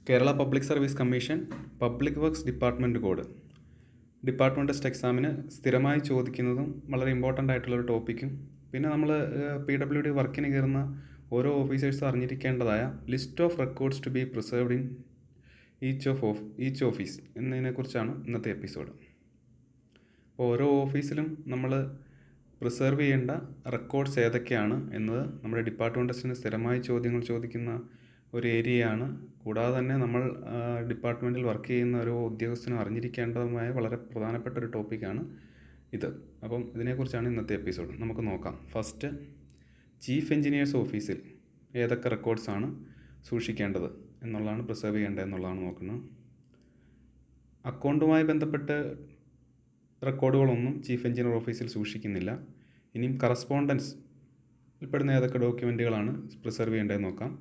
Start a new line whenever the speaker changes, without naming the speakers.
Kerala public service commission public works department code department test എക്സാമിന് സ്ഥിരമായി ചോദിക്കുന്നതും വളരെ ഇമ്പോർട്ടൻ്റ് ആയിട്ടുള്ളൊരു ടോപ്പിക്കും പിന്നെ നമ്മൾ PWD വർക്കിന് കയറുന്ന ഓരോ ഓഫീസേഴ്സും അറിഞ്ഞിരിക്കേണ്ടതായ list of records to be preserved in each office എന്നതിനെക്കുറിച്ചാണ് ഇന്നത്തെ എപ്പിസോഡ്. ഓരോ ഓഫീസിലും നമ്മൾ പ്രിസർവ് ചെയ്യേണ്ട റെക്കോർഡ്സ് ഏതൊക്കെയാണ് എന്നത് നമ്മുടെ ഡിപ്പാർട്ട്മെൻറ്റ് ടെസ്റ്റിന് സ്ഥിരമായി ചോദ്യങ്ങൾ ചോദിക്കുന്ന ഒരു ഏരിയയാണ്. കൂടാതെ തന്നെ നമ്മൾ ഡിപ്പാർട്ട്മെൻറ്റിൽ വർക്ക് ചെയ്യുന്ന ഓരോ ഉദ്യോഗസ്ഥനും അറിഞ്ഞിരിക്കേണ്ടതുമായ വളരെ പ്രധാനപ്പെട്ട ഒരു ടോപ്പിക്കാണ് ഇത്. അപ്പം ഇതിനെക്കുറിച്ചാണ് ഇന്നത്തെ എപ്പിസോഡ്. നമുക്ക് നോക്കാം. ഫസ്റ്റ്, ചീഫ് എഞ്ചിനീയേഴ്സ് ഓഫീസിൽ ഏതൊക്കെ റെക്കോർഡ്സാണ് സൂക്ഷിക്കേണ്ടത് എന്നുള്ളതാണ്, പ്രിസർവ് ചെയ്യേണ്ടത് എന്നുള്ളതാണ് നോക്കുന്നത്. അക്കൗണ്ടുമായി ബന്ധപ്പെട്ട് റെക്കോർഡുകളൊന്നും ചീഫ് എഞ്ചിനീയർ ഓഫീസിൽ സൂക്ഷിക്കുന്നില്ല. ഇനിയും കറസ്പോണ്ടൻസ് ഉൾപ്പെടുന്ന ഏതൊക്കെ ഡോക്യുമെൻറ്റുകളാണ് പ്രിസർവ് ചെയ്യേണ്ടതെന്ന് നോക്കാം.